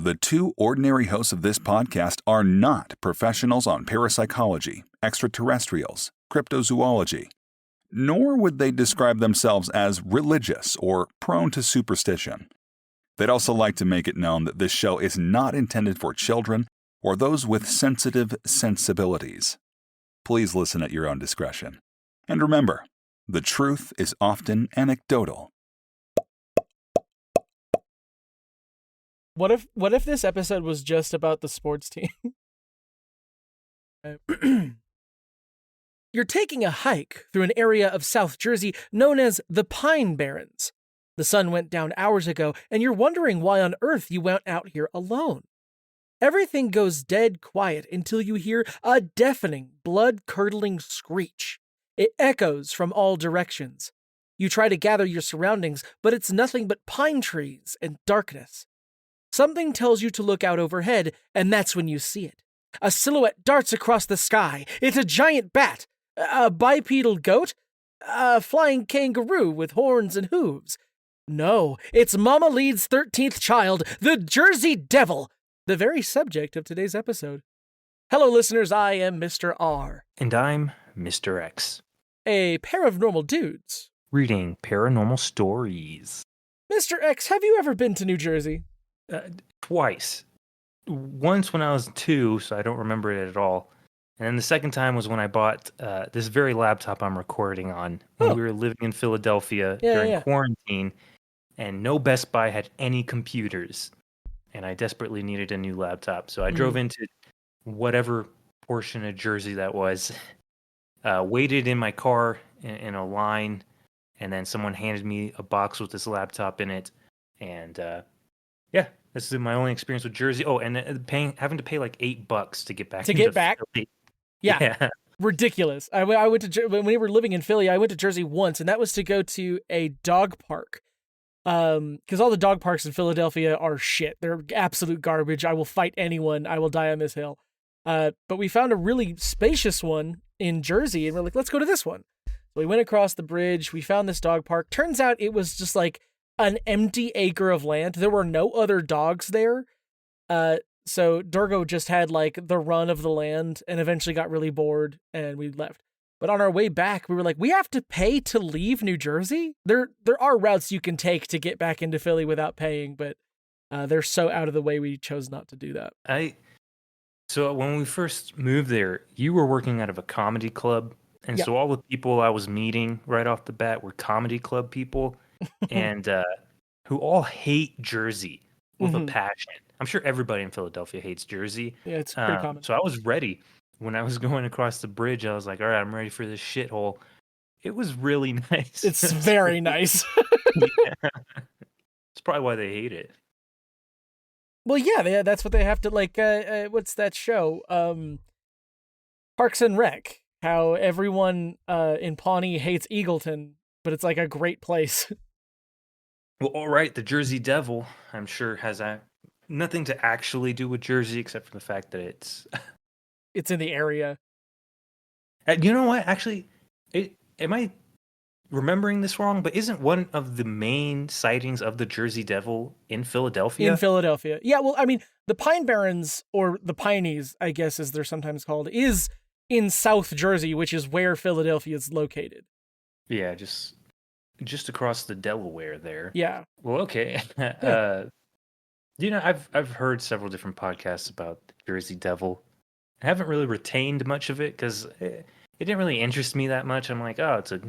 The two ordinary hosts of this podcast are not professionals on parapsychology, extraterrestrials, cryptozoology, nor would they describe themselves as religious or prone to superstition. They'd also like to make it known that this show is not intended for children or those with sensitive sensibilities. Please listen at your own discretion. And remember, the truth is often anecdotal. What if this episode was just about the sports team? You're taking a hike through an area of South Jersey known as the Pine Barrens. The sun went down hours ago, and you're wondering why on earth you went out here alone. Everything goes dead quiet until you hear a deafening, blood-curdling screech. It echoes from all directions. You try to gather your surroundings, but it's nothing but pine trees and darkness. Something tells you to look out overhead, and that's when you see it. A silhouette darts across the sky. It's a giant bat, a bipedal goat, a flying kangaroo with horns and hooves. No, it's Mama Leeds' 13th child, the Jersey Devil, the very subject of today's episode. Hello, listeners, I am Mr. R. And I'm Mr. X. A pair of normal dudes. Reading paranormal stories. Mr. X, have you ever been to New Jersey? Twice. Once when I was 2, so I don't remember it at all. And then the second time was when I bought this very laptop I'm recording on. When we were living in Philadelphia during quarantine, and no Best Buy had any computers. And I desperately needed a new laptop. So I drove into whatever portion of Jersey that was, waited in my car in a line, and then someone handed me a box with this laptop in it. And this is my only experience with Jersey. Oh, and having to pay like $8 to get back. Philly. Yeah. Ridiculous. I went to when we were living in Philly. I went to Jersey once, and that was to go to a dog park. Because all the dog parks in Philadelphia are shit. They're absolute garbage. I will fight anyone. I will die on this hill. But we found a really spacious one in Jersey, and we're like, let's go to this one. So we went across the bridge. We found this dog park. Turns out it was just like an empty acre of land. There were no other dogs there. So Durgo just had like the run of the land and eventually got really bored and we left. But on our way back, we were like, we have to pay to leave New Jersey? There are routes you can take to get back into Philly without paying, but they're so out of the way we chose not to do that. So when we first moved there, you were working out of a comedy club. And so all the people I was meeting right off the bat were comedy club people. And who all hate Jersey with a passion. I'm sure everybody in Philadelphia hates Jersey. Yeah, it's pretty common. So I was ready. When I was going across the bridge, I was like, all right, I'm ready for this shithole. It was really nice. It's very nice. Yeah. It's probably why they hate it. Well, yeah, that's what they have to, like, what's that show? Parks and Rec. How everyone in Pawnee hates Eagleton, but it's like a great place. Well, all right, the Jersey Devil, I'm sure, has nothing to actually do with Jersey except for the fact that it's in the area. You know what? Actually, am I remembering this wrong? But isn't one of the main sightings of the Jersey Devil in Philadelphia? In Philadelphia. Yeah, well, I mean, the Pine Barrens, or the Pineys, I guess as they're sometimes called, is in South Jersey, which is where Philadelphia is located. Yeah, just across the Delaware there. Yeah. Well, okay. I've heard several different podcasts about the Jersey Devil. I haven't really retained much of it because it didn't really interest me that much. I'm like, oh, it's a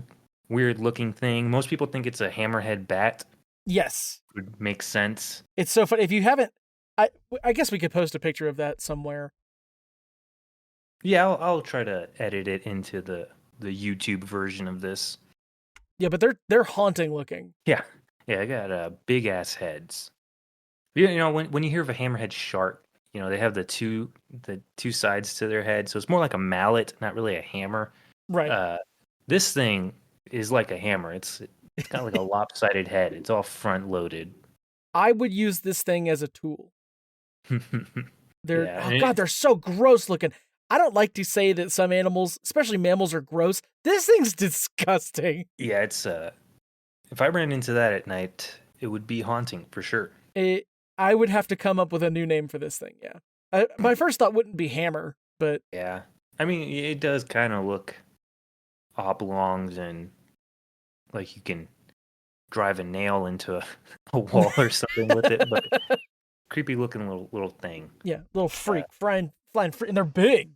weird looking thing. Most people think it's a hammerhead bat. Yes. Would make sense. It's so funny. If you haven't, I guess we could post a picture of that somewhere. Yeah, I'll try to edit it into the YouTube version of this. Yeah, but they're haunting looking. Yeah, I got big ass heads. You know, when you hear of a hammerhead shark, you know they have the two sides to their head, so it's more like a mallet, not really a hammer. Right. This thing is like a hammer. It's got like a lopsided head. It's all front loaded. I would use this thing as a tool. They're they're so gross looking. I don't like to say that some animals, especially mammals, are gross. This thing's disgusting. Yeah, it's if I ran into that at night, it would be haunting for sure. I would have to come up with a new name for this thing, yeah. My first thought wouldn't be hammer, but... Yeah. I mean, it does kind of look oblongs and like you can drive a nail into a wall or something with it, but creepy looking little thing. Yeah, little freak, flying freak, and they're big.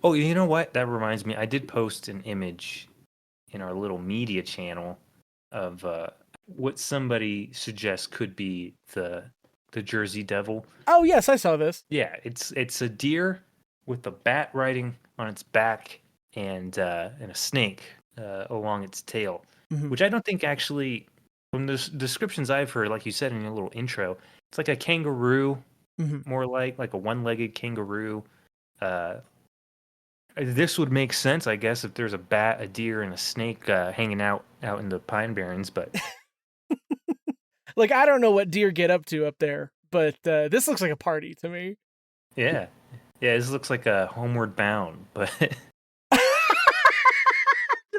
Oh, you know what? That reminds me. I did post an image in our little media channel of what somebody suggests could be the Jersey Devil. Oh yes, I saw this. Yeah, it's a deer with a bat riding on its back and a snake along its tail, which I don't think actually, from the descriptions I've heard, like you said in your little intro, it's like a kangaroo, more like a one-legged kangaroo. This would make sense, I guess, if there's a bat, a deer, and a snake hanging out in the Pine Barrens, but... Like, I don't know what deer get up to up there, but this looks like a party to me. Yeah. Yeah, this looks like a Homeward Bound, but...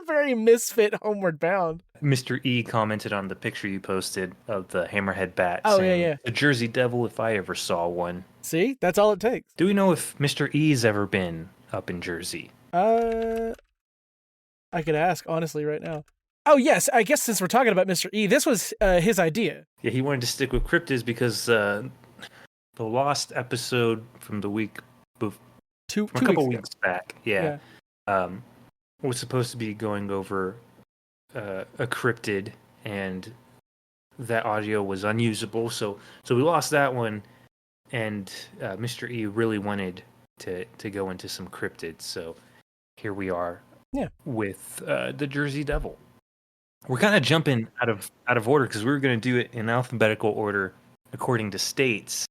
Very misfit Homeward Bound. Mr. E commented on the picture you posted of the hammerhead bat. Oh, saying, yeah. The Jersey Devil if I ever saw one. See? That's all it takes. Do we know if Mr. E's ever been up in Jersey? I could ask, honestly, right now. Oh, yes. I guess since we're talking about Mr. E, this was his idea. Yeah, he wanted to stick with cryptids because the lost episode from the week... a couple weeks back. Yeah. Was supposed to be going over a cryptid, and that audio was unusable. So we lost that one, and Mr. E really wanted to go into some cryptids. So here we are with the Jersey Devil. We're kind of jumping out of order because we were going to do it in alphabetical order according to states,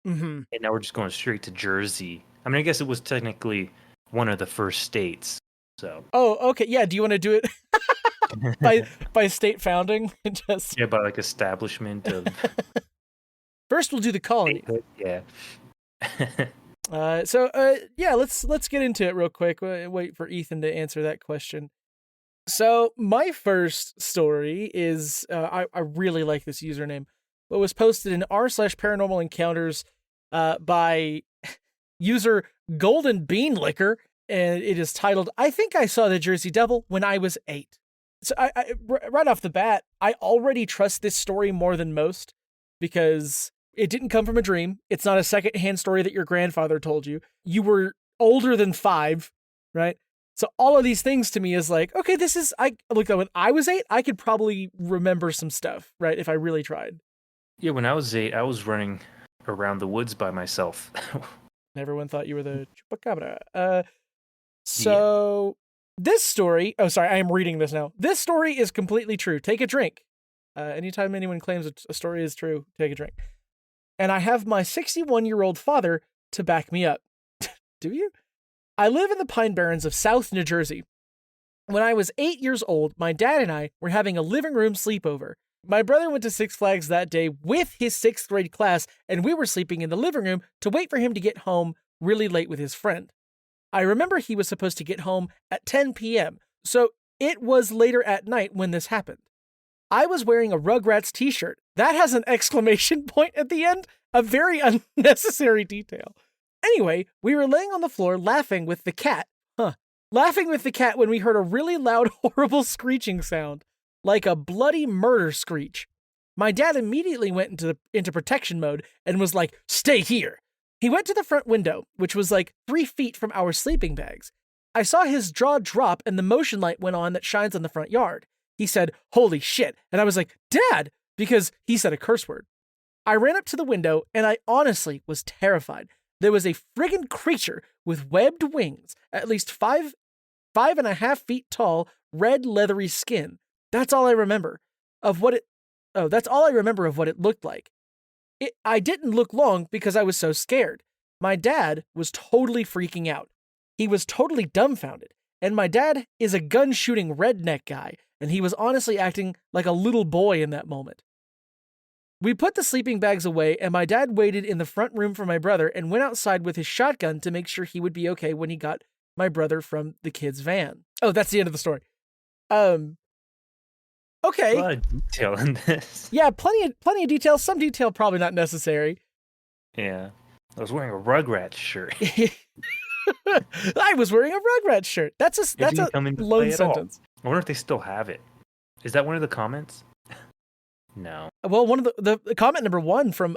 and now we're just going straight to Jersey. I mean, I guess it was technically one of the first states. So. Oh, okay. Yeah. Do you want to do it by state founding? Just by like establishment of. First, we'll do the colony. Yeah. Let's get into it real quick. Wait for Ethan to answer that question. So my first story is I really like this username. It was posted in r/paranormal encounters by user Golden Bean Liquor. And it is titled, I think I saw the Jersey Devil when I was 8. So I right off the bat, I already trust this story more than most because it didn't come from a dream. It's not a secondhand story that your grandfather told you. You were older than 5, right? So all of these things to me is like, okay, when I was 8, I could probably remember some stuff, right? If I really tried. Yeah, when I was 8, I was running around the woods by myself. Everyone thought you were the chupacabra. This story, I am reading this now. This story is completely true. Take a drink. Anytime anyone claims a story is true, take a drink. And I have my 61-year-old father to back me up. Do you? I live in the Pine Barrens of South New Jersey. When I was 8 years old, my dad and I were having a living room sleepover. My brother went to Six Flags that day with his 6th grade class, and we were sleeping in the living room to wait for him to get home really late with his friend. I remember he was supposed to get home at 10 p.m., so it was later at night when this happened. I was wearing a Rugrats t-shirt. That has an exclamation point at the end, a very unnecessary detail. Anyway, we were laying on the floor laughing with the cat. Laughing with the cat when we heard a really loud, horrible screeching sound, like a bloody murder screech. My dad immediately went into protection mode and was like, "Stay here." He went to the front window, which was like 3 feet from our sleeping bags. I saw his jaw drop and the motion light went on that shines on the front yard. He said, "Holy shit." And I was like, "Dad," because he said a curse word. I ran up to the window and I honestly was terrified. There was a friggin' creature with webbed wings, at least 5.5 feet tall, red leathery skin. That's all I remember of what it looked like. I didn't look long because I was so scared. My dad was totally freaking out. He was totally dumbfounded. And my dad is a gun-shooting redneck guy, and he was honestly acting like a little boy in that moment. We put the sleeping bags away, and my dad waited in the front room for my brother and went outside with his shotgun to make sure he would be okay when he got my brother from the kid's van. Oh, that's the end of the story. A Okay. lot of detail in this. Yeah, plenty of detail. Some detail probably not necessary. Yeah. I was wearing a Rugrats shirt. I was wearing a Rugrats shirt. That's a Didn't come into lone play at all. sentence. I wonder if they still have it. Is that one of the comments? No. Well, one of the comment number 1 from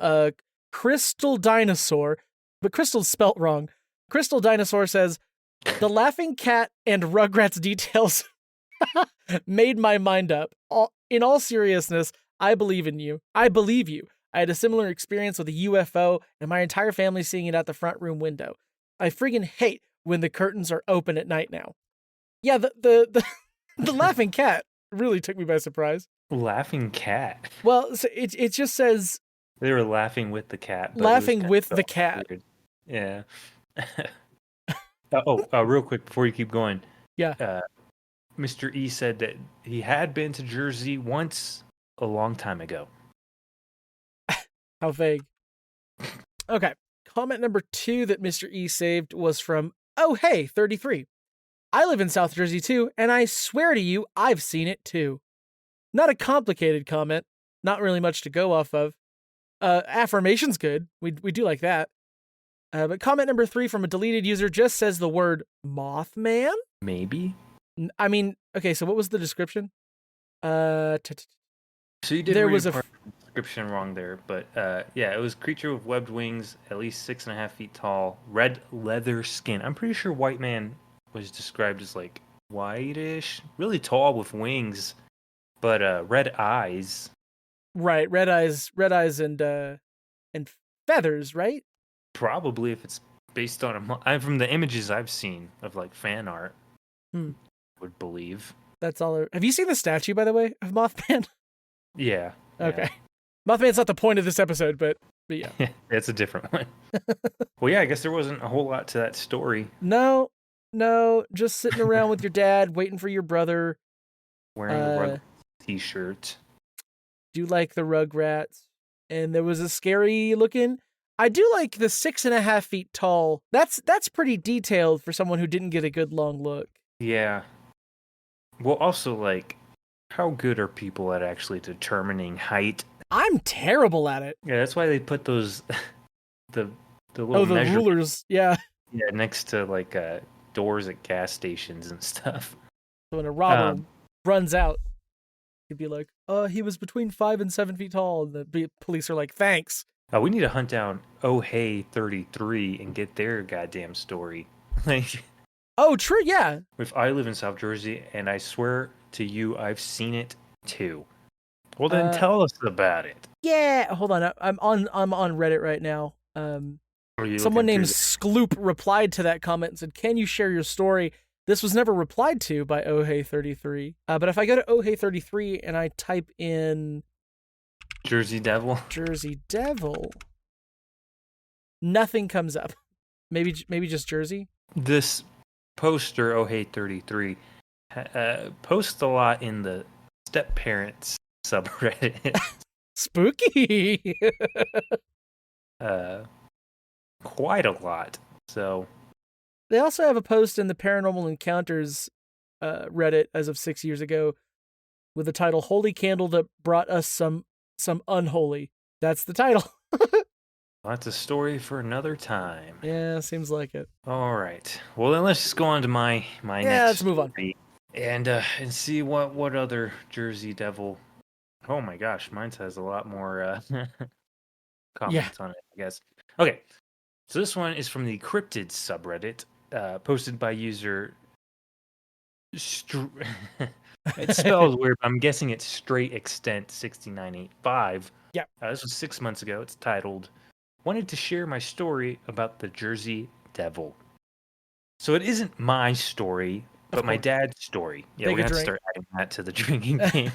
Crystal Dinosaur, but Crystal's spelt wrong. Crystal Dinosaur says, "The laughing cat and Rugrats details made my mind up. In all seriousness, I believe in you. I believe you. I had a similar experience with a UFO and my entire family seeing it out the front room window. I friggin' hate when the curtains are open at night now." Yeah, the laughing cat really took me by surprise. Laughing cat. Well, so it just says They were laughing with the cat. But laughing with the cat. Weird. Yeah. Real quick before you keep going. Yeah. Mr. E said that he had been to Jersey once a long time ago. How vague. Okay. Comment number 2 that Mr. E saved was from, "Oh, hey, 33. I live in South Jersey too, and I swear to you, I've seen it too." Not a complicated comment. Not really much to go off of. Affirmation's good. We do like that. But comment number 3 from a deleted user just says the word Mothman? Maybe. I mean, okay, so what was the description? So you did there read was a part of the description wrong there, but yeah, it was creature with webbed wings, at least 6.5 feet tall, red leather skin. I'm pretty sure white man was described as like whitish, really tall with wings, but red eyes. Right, red eyes and feathers, right? Probably if it's based on from the images I've seen of like fan art, would believe. That's all. Have you seen the statue, by the way, of Mothman? Yeah. Okay. Yeah. Mothman's not the point of this episode, but yeah. It's a different one. Well, yeah, I guess there wasn't a whole lot to that story. No, just sitting around with your dad, waiting for your brother. Wearing a Rugrats t-shirt. Do like the Rugrats. And there was a scary looking. I do like the 6.5 feet tall. That's pretty detailed for someone who didn't get a good long look. Yeah. Well, also, like, how good are people at actually determining height? I'm terrible at it. Yeah, that's why they put those the little the rulers. Yeah. Yeah, next to like doors at gas stations and stuff. So when a robber runs out, he'd be like, he was between 5 and 7 feet tall. And the police are like, thanks. We need to hunt down Oh Hey 33 and get their goddamn story. Like, oh, true, yeah. If I live in South Jersey, and I swear to you, I've seen it too. Well, then tell us about it. Yeah, hold on. I'm on Reddit right now. Someone named Skloop replied to that comment and said, "Can you share your story?" This was never replied to by Oh Hey 33. But if I go to Oh Hey 33 and I type in Jersey Devil, nothing comes up. Maybe just Jersey. This poster, Oh Hey 33, posts a lot in the step parents subreddit. Spooky. Quite a lot. So they also have a post in the Paranormal Encounters Reddit as of 6 years ago with the title "Holy Candle That Brought Us Some Unholy." That's the title. That's a story for another time. Yeah, seems like it. All right. Well, then let's just go on to my next let's move on. And see what other Jersey Devil. Oh my gosh, mine has a lot more comments on it, I guess. Okay. So this one is from the Cryptid subreddit, posted by user it spells weird, but I'm guessing it's Straight Extent 6985. Yeah. This was 6 months ago. It's titled, "Wanted to share my story about the Jersey Devil." So it isn't my story, but my dad's story. Yeah, we're going to start adding that to the drinking game.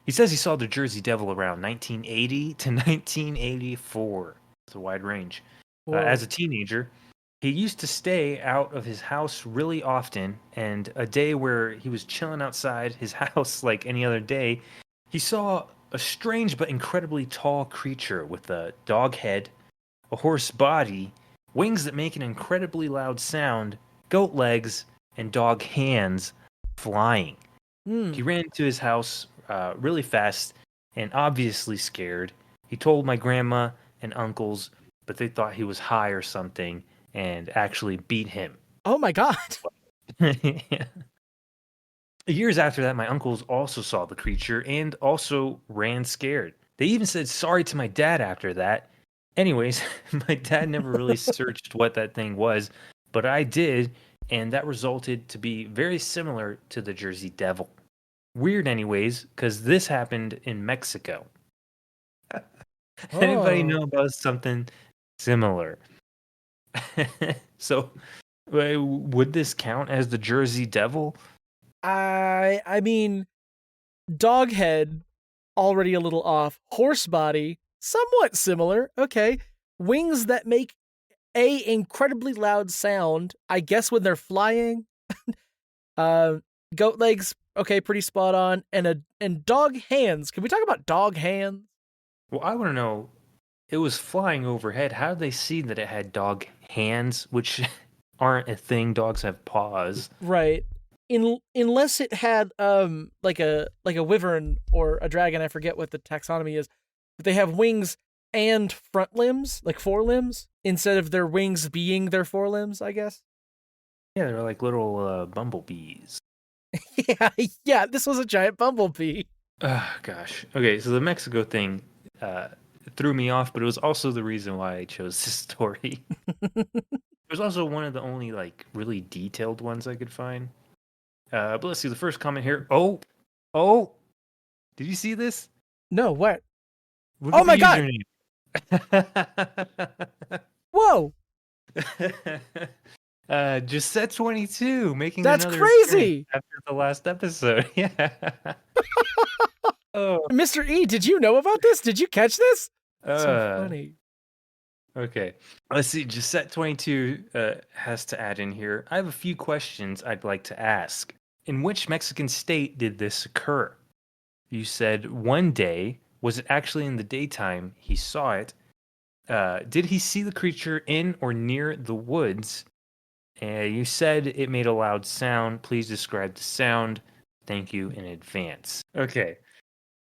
He says he saw the Jersey Devil around 1980 to 1984. It's a wide range. As a teenager, he used to stay out of his house really often, and a day where he was chilling outside his house like any other day, he saw a strange but incredibly tall creature with a dog head, a horse body, wings that make an incredibly loud sound, goat legs, and dog hands flying. He ran into his house really fast and obviously scared. He told my grandma and uncles, but they thought he was high or something and actually beat him. Oh my God. Yeah. Years after that, my uncles also saw the creature and also ran scared. They even said sorry to my dad after that. Anyways, my dad never really searched what that thing was, but I did, and that resulted to be very similar to the Jersey Devil. Weird, anyways, because this happened in Mexico. Anybody know about something similar? So, would this count as the Jersey Devil? I mean, dog head, already a little off. Horse body, somewhat similar. Okay. Wings that make a incredibly loud sound, I guess when they're flying. Goat legs, okay, pretty spot on. And dog hands. Can we talk about dog hands? Well, I want to know, it was flying overhead. How did they see that it had dog hands, which aren't a thing? Dogs have paws. Right. Unless it had like a wyvern or a dragon, I forget what the taxonomy is, but they have wings and front limbs, like forelimbs, instead of their wings being their forelimbs, I guess. Yeah, they're like little bumblebees. yeah, this was a giant bumblebee. Gosh. Okay, so the Mexico thing threw me off, but it was also the reason why I chose this story. It was also one of the only like really detailed ones I could find. But let's see the first comment here. Oh, did you see this? No, what? Look Oh at my the God! username. Whoa! Gisette22 making That's another crazy! after the last episode. Yeah. Oh. Mr. E, did you know about this? Did you catch this? So funny. Okay. Let's see. Gisette22 has to add in here. I have a few questions I'd like to ask. In which Mexican state did this occur? You said one day. Was it actually in the daytime he saw it? Did he see the creature in or near the woods? You said it made a loud sound. Please describe the sound. Thank you in advance. Okay.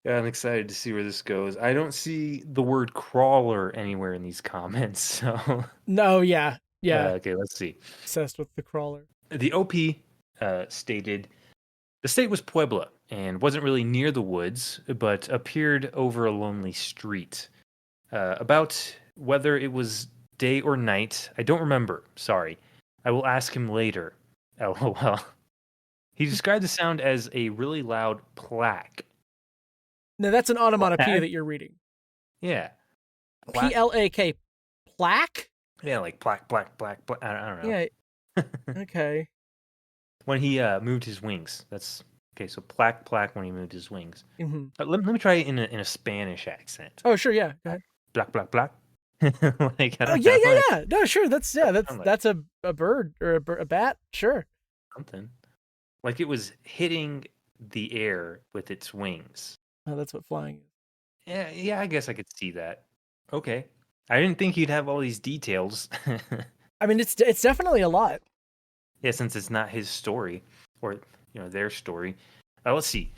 Yeah, I'm excited to see where this goes. I don't see the word crawler anywhere in these comments. So No, yeah. okay, let's see. Obsessed with the crawler. The OP stated the state was Puebla and wasn't really near the woods, but appeared over a lonely street. About whether it was day or night, I don't remember. Sorry. I will ask him later. LOL. He described the sound as a really loud plaque. No, that's an onomatopoeia that you're reading. Yeah. P-L-A-K. Plaque? Yeah, like plaque. I don't know. Yeah. Okay. When he moved his wings. That's okay. So plaque when he moved his wings. Mm-hmm. Let me try it in a Spanish accent. Oh, sure. Yeah. Go ahead. Black. Like, Oh, yeah. No, sure. That's a bird or a bat. Sure. Something like it was hitting the air with its wings. Oh, that's what flying is. Yeah. I guess I could see that. Okay. I didn't think he'd have all these details. I mean, it's definitely a lot. Yeah, since it's not his story or their story. Let's see.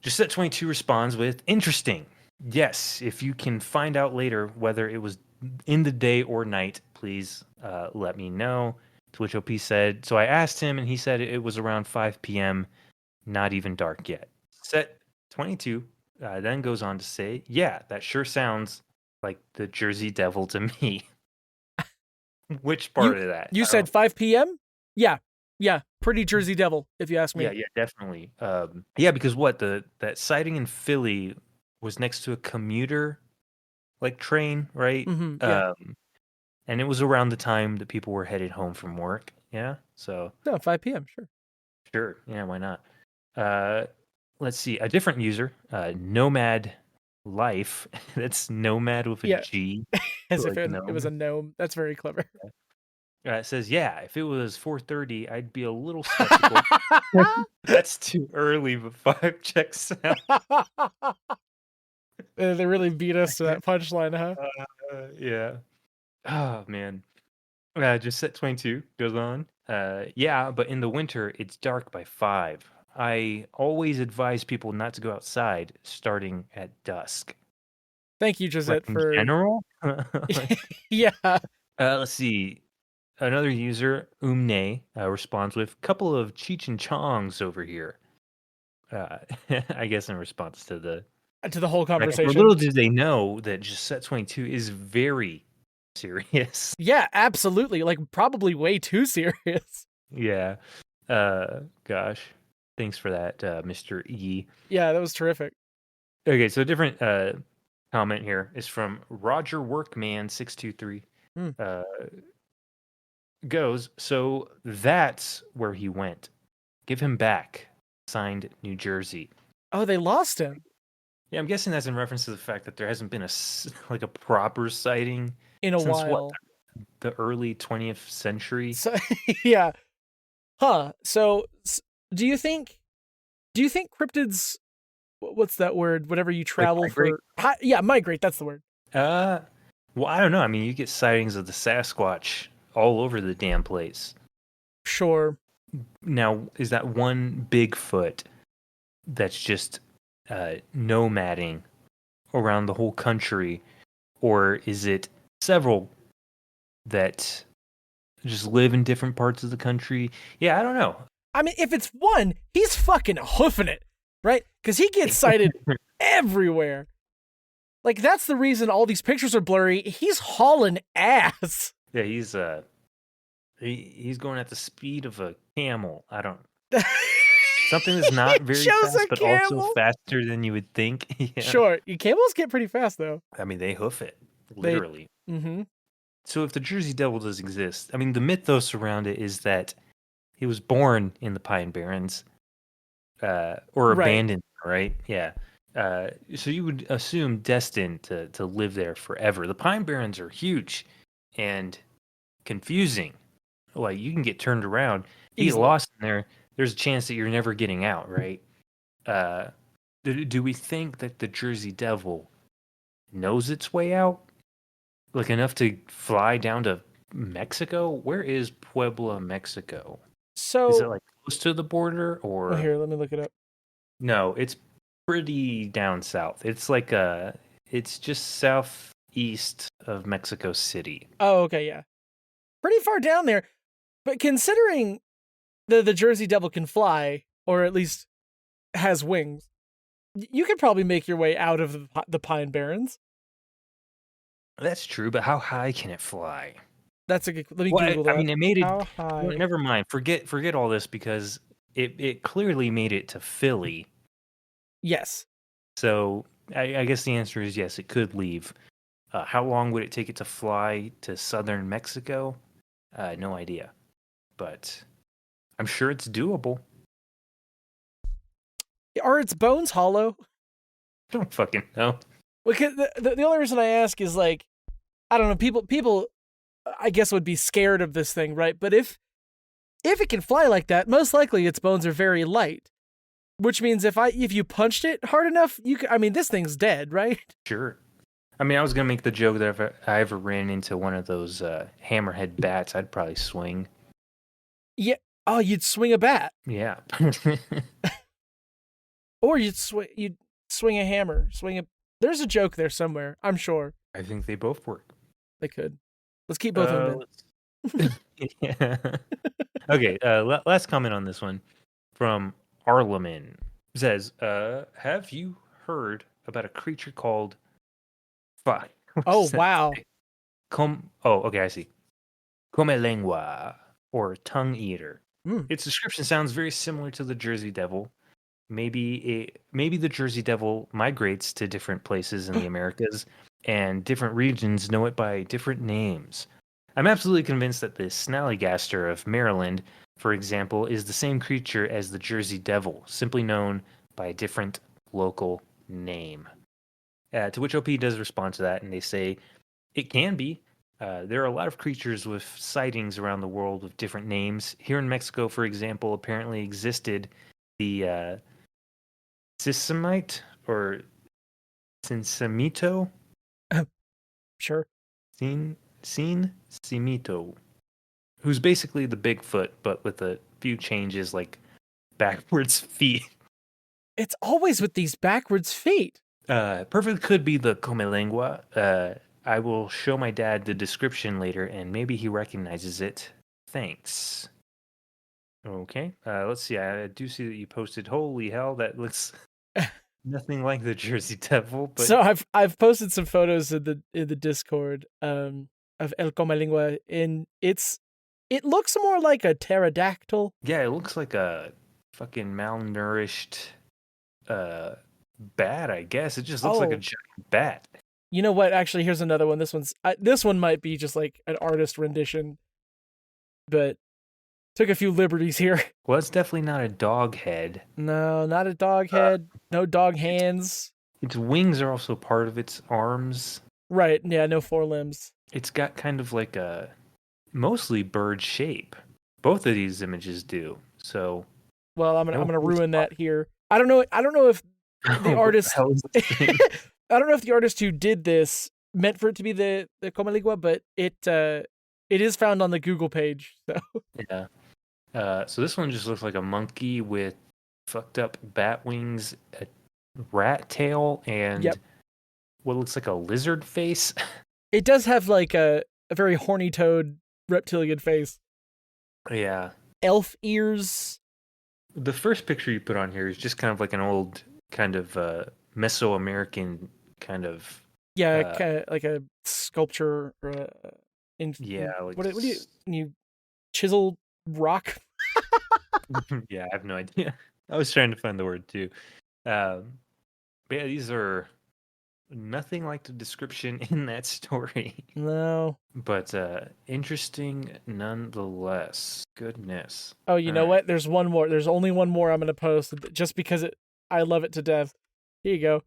Gisette22 responds with interesting. Yes, if you can find out later whether it was in the day or night, please let me know. To which OP said, so I asked him and he said it was around 5 p.m., not even dark yet. Gisette22 then goes on to say, yeah, that sure sounds like the Jersey Devil to me. Which part of that? You said 5 p.m.? Yeah, pretty Jersey Devil, if you ask me. Yeah, definitely. Yeah, because that sighting in Philly was next to a commuter like train, right? Mm-hmm, yeah. And it was around the time that people were headed home from work. Yeah, so 5 p.m. Sure, yeah, why not? Let's see, a different user, Nomad Life. That's Nomad with a G. As if it was a gnome. That's very clever. It says, yeah, if it was 4:30, I'd be a little skeptical. That's too early, but 5 checks out. They really beat us to that punchline, huh? Yeah. Oh, man. Gisette22 goes on. Yeah, but in the winter, it's dark by 5. I always advise people not to go outside starting at dusk. Thank you, Like Gisette, in for general? yeah. Let's see. Another user, Umne, responds with a couple of Cheech and Chongs over here. I guess in response to the To the whole like, conversation. little do they know that Gisette 22 is very serious. Yeah, absolutely. Like probably way too serious. Yeah. Gosh. Thanks for that, Mr. E. Yeah, that was terrific. Okay, so a different comment here is from Roger Workman 623. Hmm. Goes, so that's where he went. Give him back. Signed, New Jersey. Oh, they lost him Yeah, I'm guessing that's in reference to the fact that there hasn't been a proper sighting in a since what, while. the early 20th century. So yeah. Huh. So do you think cryptids what's that word? Whenever you Like travel migrate? yeah, migrate, that's the word. Well, I don't know. I mean, you get sightings of the Sasquatch all over the damn place. Sure. Now, is that one Bigfoot that's just nomading around the whole country, or is it several that just live in different parts of the country? Yeah, I don't know. I mean, if it's one, he's fucking hoofing it, right? Because he gets sighted everywhere. Like, that's the reason all these pictures are blurry. He's hauling ass. Yeah, he's going at the speed of a camel. I don't. Something that's not very Chose fast, a but also camel. faster than you would think. Yeah. Sure, camels get pretty fast though. I mean, they hoof it literally. Mm-hmm. So if the Jersey Devil does exist, I mean, the mythos around it is that he was born in the Pine Barrens, or Right. abandoned, right? Yeah. So you would assume destined to live there forever. The Pine Barrens are huge and confusing. Like, you can get turned around, you get Easily. lost in there. There's a chance that you're never getting out, right? Do we think that the Jersey Devil knows its way out? Like, enough to fly down to Mexico? Where is Puebla, Mexico? So Is it like close to the border, or here, let me look it up. no? It's pretty down south. It's like it's just southeast of Mexico City. Oh, okay, yeah. Pretty far down there. But considering the Jersey Devil can fly, or at least has wings, you could probably make your way out of the Pine Barrens. That's true, but how high can it fly? That's a good. Let me Well, Google that. I mean, it made it. How high? Never mind. Forget all this, because it clearly made it to Philly. Yes. So I guess the answer is yes. It could leave. How long would it take it to fly to southern Mexico? No idea, but I'm sure it's doable. Are its bones hollow? I don't fucking know. Because the only reason I ask is, like, I don't know, people I guess would be scared of this thing, right? But if it can fly like that, most likely its bones are very light, which means if you punched it hard enough, I mean, this thing's dead, right? Sure. I mean, I was gonna make the joke that if I ever ran into one of those hammerhead bats, I'd probably swing. Yeah. Oh, you'd swing a bat, Yeah. or you'd swing a hammer, There's a joke there somewhere, I'm sure. I think they both work. They could. Let's keep both of them in. Yeah. Okay. Last comment on this one from Arleman. Says, have you heard about a creature called fuck? Oh, wow. Okay, I see. Come lengua, or tongue eater. Its description sounds very similar to the Jersey Devil. Maybe the Jersey Devil migrates to different places in the Americas, and different regions know it by different names. I'm absolutely convinced that the snallygaster of Maryland, for example, is the same creature as the Jersey Devil, simply known by a different local name. To which OP does respond to that, and they say, it can be. There are a lot of creatures with sightings around the world with different names. Here in Mexico, for example, apparently existed the Sisamite, or Sinsamito? Sure. Simito, who's basically the Bigfoot, but with a few changes, like backwards feet. It's always with these backwards feet. Perfectly could be the come lingua. I will show my dad the description later, and maybe he recognizes it. Thanks. Okay. Let's see. I do see that you posted. Holy hell, that looks nothing like the Jersey Devil. But So I've posted some photos in the Discord of El Comelingua, and it looks more like a pterodactyl. yeah, it looks like a fucking malnourished bat. I guess it just looks like a Oh. giant bat. You know what? Actually, here's another one. This one might be just like an artist rendition, but took a few liberties here. Well, it's definitely not a dog head. No, not a dog head. No dog hands. Its wings are also part of its arms. Right? Yeah, no forelimbs. It's got kind of like a mostly bird shape. Both of these images do. So Well, I'm gonna No, ruin that here. I don't know if the artist. What the hell is this thing? I don't know if the artist who did this meant for it to be the Comeligua, but it is found on the Google page. So Yeah. So this one just looks like a monkey with fucked up bat wings, a rat tail, and Yep. what looks like a lizard face. it does have like a very horny toad reptilian face. Yeah. Elf ears. The first picture you put on here is just kind of like an old kind of Mesoamerican kind of Yeah, kinda like a sculpture or like what do you chisel rock? yeah, I have no idea. I was trying to find the word too. But yeah, these are nothing like the description in that story. No. But interesting nonetheless. Goodness. Oh, you know what? There's one more. There's only one more I'm gonna post just because I love it to death. Here you go.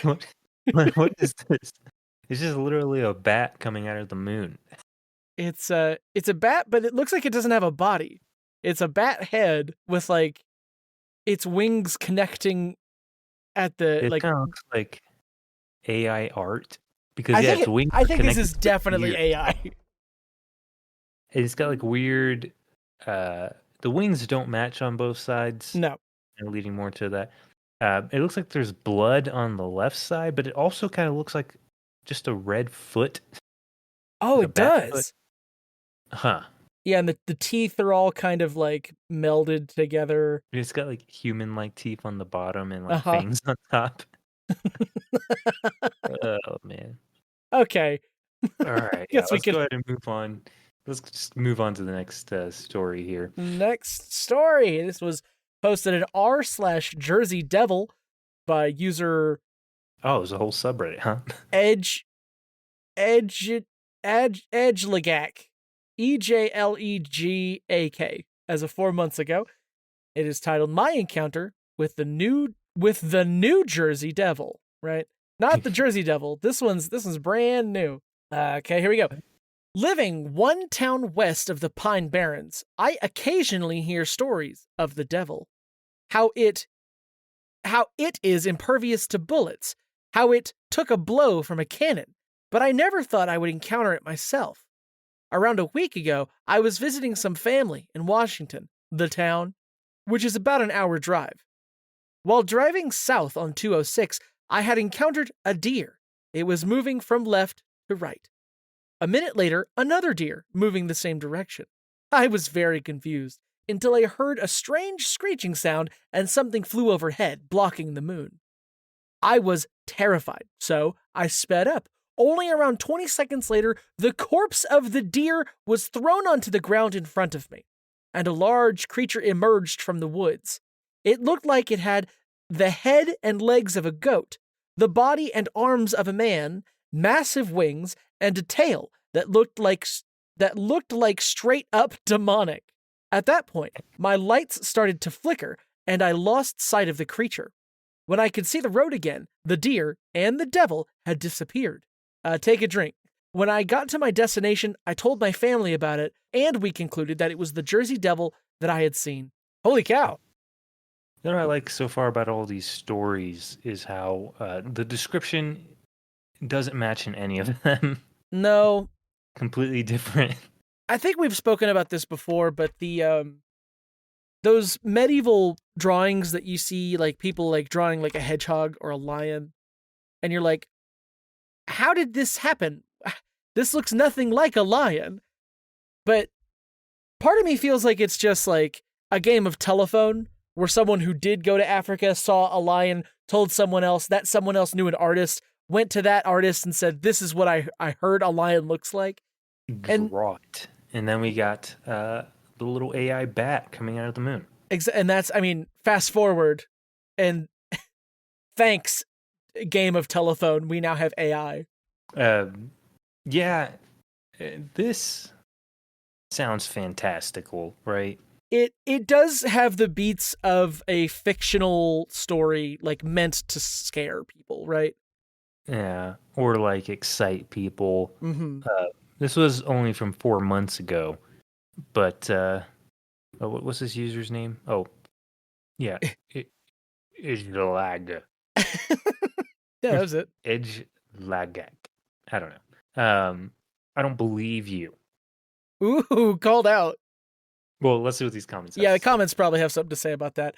What is this? It's just literally a bat coming out of the moon. It's a bat, but it looks like it doesn't have a body. It's a bat head with like its wings connecting at the It like. kind of looks like AI art because I its think wings. I are think this connected is to definitely ear. AI. It's got like weird. The wings don't match on both sides. No. Leading more to that. It looks like there's blood on the left side, but it also kind of looks like just a red foot. Oh, Like a it bat does. foot. Huh. Yeah, and the teeth are all kind of like melded together. It's got like human-like teeth on the bottom and like Uh-huh. fangs on top. Oh man. Okay. All right. Guess we Let's can- go ahead and move on. Let's just move on to the next story here. Next story. This was posted at r/Jersey Devil by user Oh, there's a whole subreddit, huh? Edgelegak, EJLEGAK, as of 4 months ago. It is titled "My Encounter with the New Jersey Devil." Right, not the Jersey Devil. This one's brand new. Okay, here we go. Living one town west of the Pine Barrens, I occasionally hear stories of the devil. How it is impervious to bullets, how it took a blow from a cannon, but I never thought I would encounter it myself. Around a week ago, I was visiting some family in Washington, the town, which is about an hour drive. While driving south on 206, I had encountered a deer. It was moving from left to right. A minute later, another deer moving the same direction. I was very confused until I heard a strange screeching sound and something flew overhead, blocking the moon. I was terrified, so I sped up. Only around 20 seconds later, the corpse of the deer was thrown onto the ground in front of me, and a large creature emerged from the woods. It looked like it had the head and legs of a goat, the body and arms of a man, massive wings, and a tail that looked like straight up demonic. At that point, my lights started to flicker, and I lost sight of the creature. When I could see the road again, the deer and the devil had disappeared. Take a drink. When I got to my destination, I told my family about it, and we concluded that it was the Jersey Devil that I had seen. Holy cow. You know what I like so far about all these stories is how the description doesn't match in any of them. No. Completely different. I think we've spoken about this before, but the those medieval drawings that you see, like people like drawing like a hedgehog or a lion, and you're like, how did this happen? This looks nothing like a lion. But part of me feels like it's just like a game of telephone where someone who did go to Africa saw a lion, told someone else, that someone else knew an artist, went to that artist and said, this is what I heard a lion looks like. And Draw it. And then we got the little AI bat coming out of the moon. And that's, I mean, fast forward, and thanks, game of telephone, we now have AI. Yeah, this sounds fantastical, right? It does have the beats of a fictional story, like meant to scare people, right? Yeah, or like excite people. Mm-hmm. This was only from 4 months ago, but what was his user's name? Oh, yeah, Edgelagak. Yeah, that was it. Edgelagak. I don't know. I don't believe you. Ooh, called out. Well, let's see what these comments have Yeah, to the say. comments probably have something to say about that.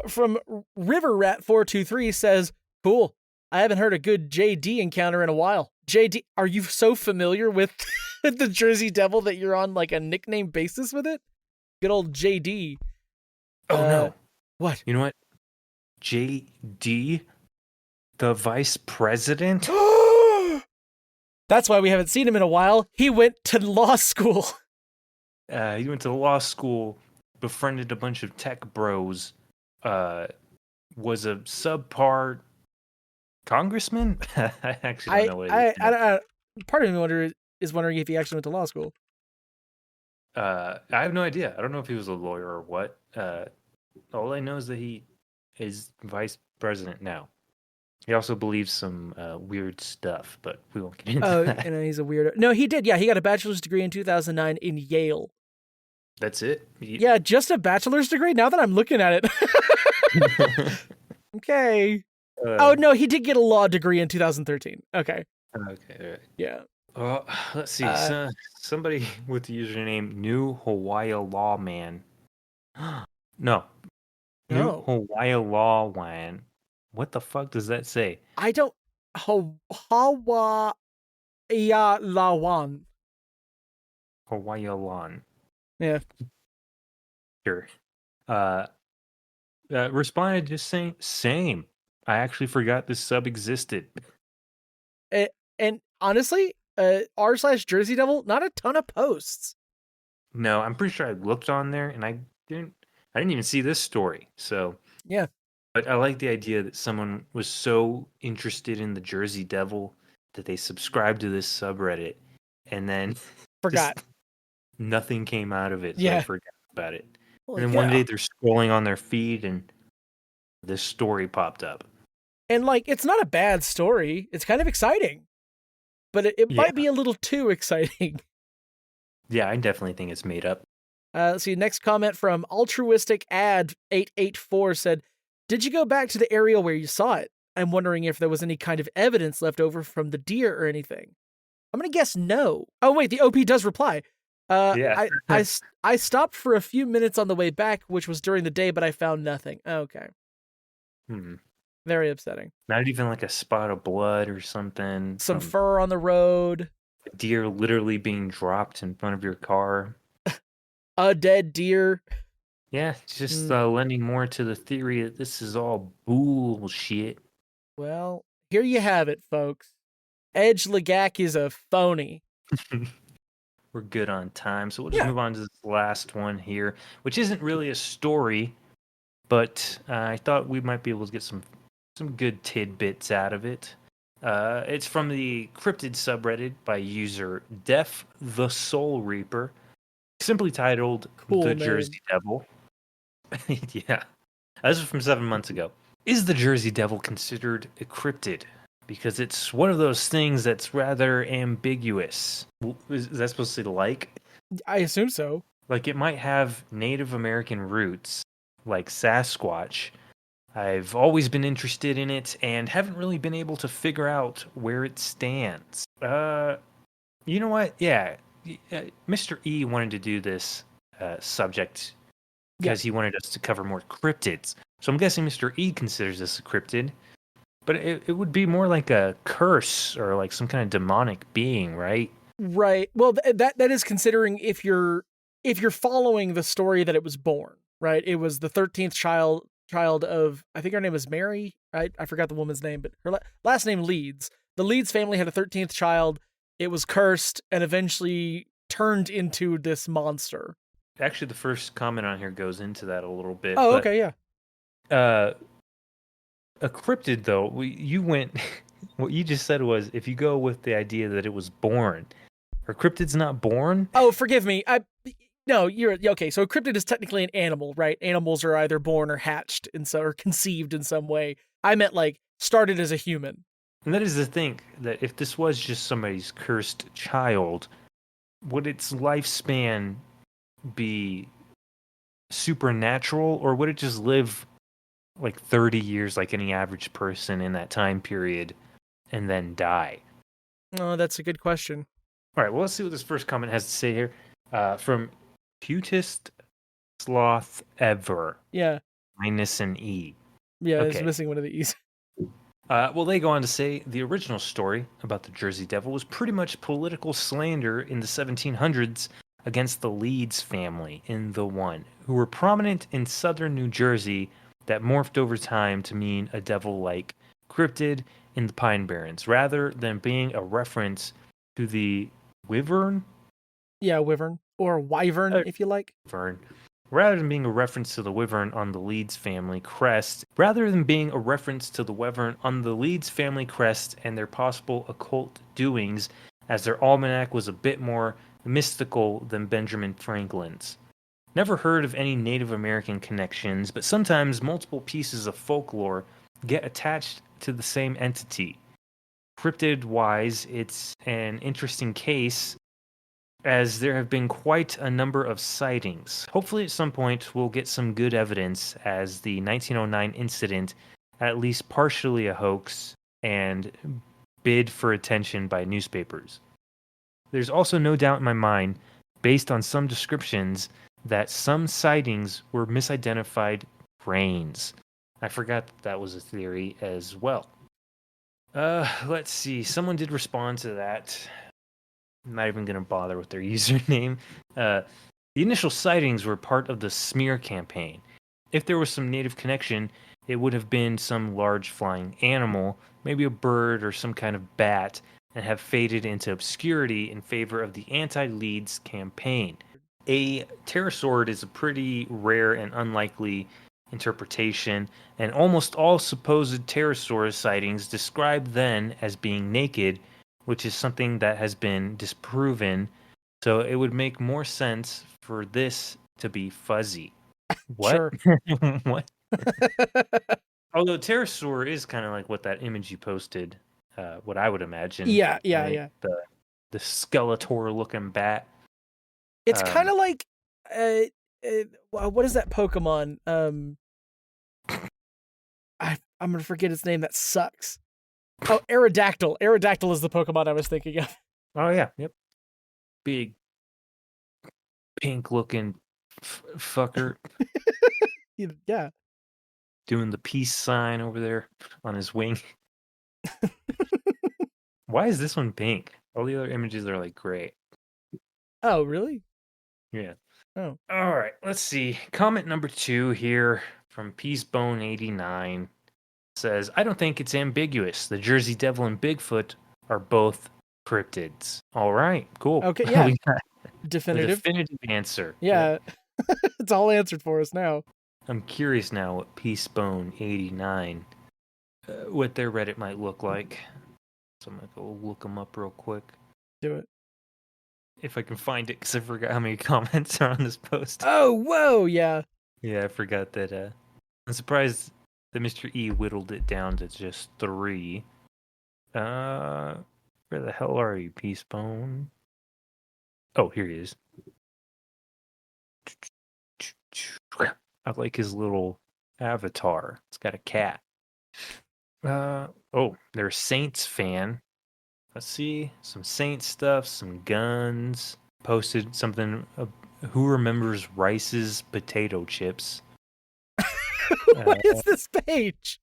From River Rat 423 says, cool. I haven't heard a good JD encounter in a while. JD, are you so familiar with the Jersey Devil that you're on like a nickname basis with it? Good old JD. Oh no. What? You know what? JD, the vice president? That's why we haven't seen him in a while. He went to law school. He went to law school, befriended a bunch of tech bros, was a subpar congressman? I actually don't know what it is. I part of me is wondering if he actually went to law school. I have no idea. I don't know if he was a lawyer or what. All I know is that he is vice president now. He also believes some weird stuff, but we won't get into that. And he's a weirdo. No, he did. Yeah, he got a bachelor's degree in 2009 in Yale. That's it? Yeah, just a bachelor's degree? Now that I'm looking at it. Okay. Oh, no, he did get a law degree in 2013. Okay. Okay, all right. Yeah. Let's see. Somebody with the username New Hawaii Lawman. No. New Hawaii Lawman. What the fuck does that say? I don't... Hawaii Lawan. Hawaii Lawn. Yeah. Sure. Responded just saying, same. I actually forgot this sub existed. And honestly, r/Jersey Devil, not a ton of posts. No, I'm pretty sure I looked on there and I didn't even see this story. So yeah. But I like the idea that someone was so interested in the Jersey Devil that they subscribed to this subreddit and then forgot. Nothing came out of it. So yeah. I forgot about it. And then one day they're scrolling on their feed and this story popped up. And like, it's not a bad story. It's kind of exciting. But it might be a little too exciting. Yeah, I definitely think it's made up. Let's see, next comment from Altruistic Ad 884 said, did you go back to the area where you saw it? I'm wondering if there was any kind of evidence left over from the deer or anything. I'm going to guess no. Oh, wait, the OP does reply. I stopped for a few minutes on the way back, which was during the day, but I found nothing. Okay. Very upsetting. Not even like a spot of blood or something. Some fur on the road. A deer literally being dropped in front of your car. A dead deer. Yeah, it's just lending more to the theory that this is all bullshit. Well, here you have it, folks. Edgelagak is a phony. We're good on time, so we'll just move on to this last one here, which isn't really a story, but I thought we might be able to get some good tidbits out of it. It's from the cryptid subreddit by user Def the Soul Reaper, simply titled The Jersey Devil. Yeah. This is from 7 months ago. Is the Jersey Devil considered a cryptid? Because it's one of those things that's rather ambiguous. Is that supposed to say like? I assume so. Like it might have Native American roots, like Sasquatch. I've always been interested in it and haven't really been able to figure out where it stands. You know what? Yeah. Mr. E wanted to do this subject because he wanted us to cover more cryptids. So I'm guessing Mr. E considers this a cryptid, but it would be more like a curse or like some kind of demonic being, right? Right. Well, that is considering if you're following the story that it was born, right? It was the 13th child of, I think her name is Mary, right? I forgot the woman's name, but her last name Leeds. The Leeds family had a 13th child. It was cursed and eventually turned into this monster. Actually, the first comment on here goes into that a little bit. Oh, but, okay, yeah. A cryptid, though, you went. What you just said was if you go with the idea that it was born, are cryptids not born? Oh, forgive me. No, you're okay. So a cryptid is technically an animal, right? Animals are either born or hatched or conceived in some way. I meant like started as a human. And that is the thing, that if this was just somebody's cursed child, would its lifespan be supernatural, or would it just live like 30 years like any average person in that time period and then die? Oh, that's a good question. All right, well, let's see what this first comment has to say here. From cutest sloth ever. Yeah. Minus an E. Yeah, Okay. it's missing one of the E's. Well, they go on to say the original story about the Jersey Devil was pretty much political slander in the 1700s against the Leeds family in the One, who were prominent in southern New Jersey that morphed over time to mean a devil-like cryptid in the Pine Barrens, rather than being a reference to the Wyvern? Yeah, wyvern. Or wyvern, if you like. Wyvern. Rather than being a reference to the wyvern on the Leeds family crest, and their possible occult doings, as their almanac was a bit more mystical than Benjamin Franklin's. Never heard of any Native American connections, but sometimes multiple pieces of folklore get attached to the same entity. Cryptid-wise, it's an interesting case, as there have been quite a number of sightings. Hopefully at some point we'll get some good evidence as the 1909 incident at least partially a hoax and bid for attention by newspapers. There's also no doubt in my mind, based on some descriptions, that some sightings were misidentified brains. I forgot that was a theory as well. Let's see. Someone did respond to that. I'm not even going to bother with their username. The initial sightings were part of the smear campaign. If there was some native connection, it would have been some large flying animal, maybe a bird or some kind of bat, and have faded into obscurity in favor of the anti-Leeds campaign. A pterosaurid is a pretty rare and unlikely interpretation, and almost all supposed pterosaur sightings described then as being naked, which is something that has been disproven, so it would make more sense for this to be fuzzy. What? Sure. What? Although pterosaur is kind of like what that image you posted, what I would imagine. Yeah. The Skeletor-looking bat. It's kind of like, what is that Pokemon? I'm gonna forget its name. That sucks. Oh, Aerodactyl. Aerodactyl is the Pokemon I was thinking of. Oh yeah, yep. Big, pink-looking fucker. Yeah. Doing the peace sign over there on his wing. Why is this one pink? All the other images are like gray. Oh, really? Yeah. Oh. All right, let's see. Comment number 2 here from Peacebone89 says, I don't think it's ambiguous. The Jersey Devil and Bigfoot are both cryptids. All right, cool. Okay, yeah. We got Definitive. the definitive answer. Yeah. It's all answered for us now. I'm curious now what Peacebone89, what their Reddit might look like. So I'm going to go look them up real quick. Do it. If I can find it, because I forgot how many comments are on this post. Oh, whoa, yeah. Yeah, I forgot that. I'm surprised that Mr. E whittled it down to just 3. Where the hell are you, Peacebone? Oh, here he is. I like his little avatar. It's got a cat. Oh, they're a Saints fan. Let's see. Some Saints stuff, some guns. Posted something Who remembers Rice's potato chips? What is this page?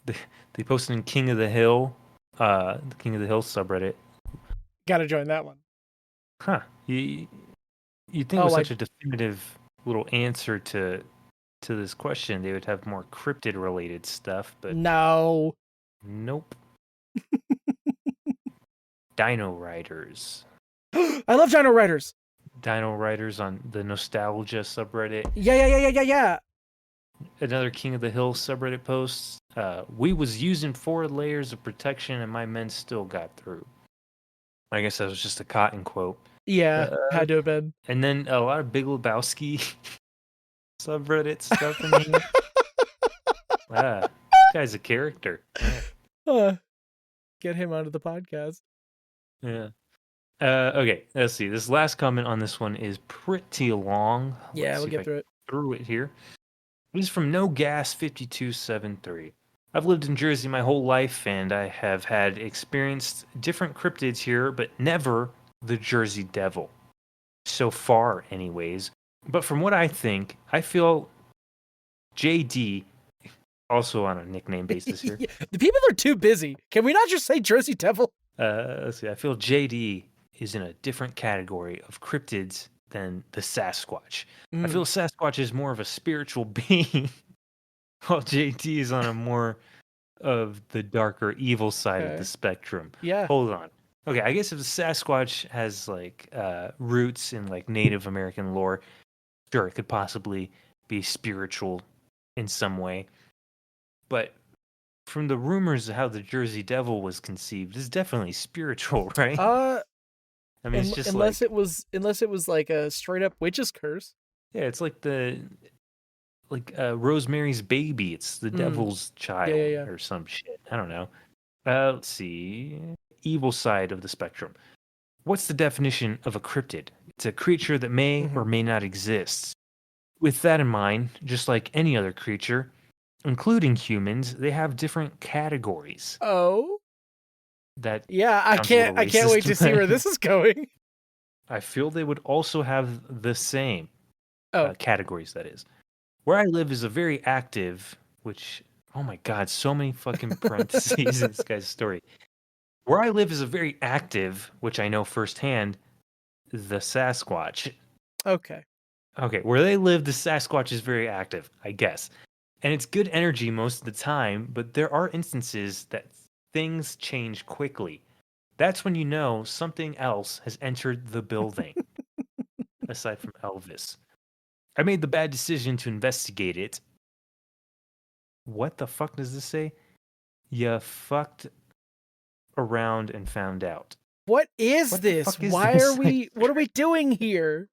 They posted in King of the Hill, the King of the Hill subreddit. Gotta join that one. Huh. You'd think with such a definitive little answer to this question, they would have more cryptid related stuff, but no. Nope. Dino Riders. I love Dino Riders. Dino Riders on the Nostalgia subreddit. Yeah. Another King of the Hill subreddit post. We was using 4 layers of protection and my men still got through. I guess that was just a Cotton quote. Yeah, had to have been. And then a lot of Big Lebowski subreddit stuff in here. This guy's a character. Get him onto the podcast. Yeah. Okay, let's see. This last comment on this one is pretty long. Yeah, we'll get through it. Through it here. It is from No Gas 5273. I've lived in Jersey my whole life, and I have had experienced different cryptids here, but never the Jersey Devil. So far, anyways. But from what I think, I feel JD, also on a nickname basis here. The people are too busy. Can we not just say Jersey Devil? Let's see. I feel JD is in a different category of cryptids than the Sasquatch. I feel Sasquatch is more of a spiritual being, while JD is on a more of the darker evil side of the spectrum. Yeah. Hold on. Okay, I guess if the Sasquatch has like roots in like Native American lore, sure, it could possibly be spiritual in some way. But from the rumors of how the Jersey Devil was conceived, it's definitely spiritual, right? I mean, it's just unless it was like a straight up witch's curse. Yeah, it's like Rosemary's Baby. It's the devil's child or some shit. I don't know. Let's see. Evil side of the spectrum. What's the definition of a cryptid? It's a creature that may or may not exist. With that in mind, just like any other creature, including humans, they have different categories. Oh. Yeah, I can't wait to see where this is going. I feel they would also have the same categories, that is. Where I live is a very active, which, oh my God, so many fucking parentheses in this guy's story. Where I live is a very active, which I know firsthand, the Sasquatch. Okay, where they live, the Sasquatch is very active, I guess. And it's good energy most of the time, but there are instances that things change quickly. That's when you know something else has entered the building. Aside from Elvis. I made the bad decision to investigate it. What the fuck does this say? You fucked around and found out. What is this? Why are we... What are we doing here?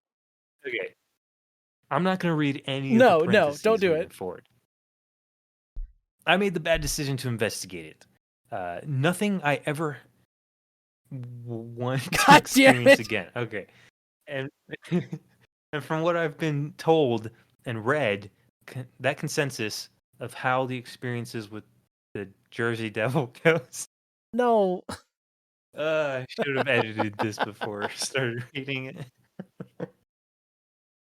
Okay. I'm not going to read any of the parentheses. No, don't do it. Forward. I made the bad decision to investigate it. Nothing I ever want to experience again. Okay. And and from what I've been told and read, that consensus of how the experiences with the Jersey Devil goes. No. I should have edited this before I started reading it.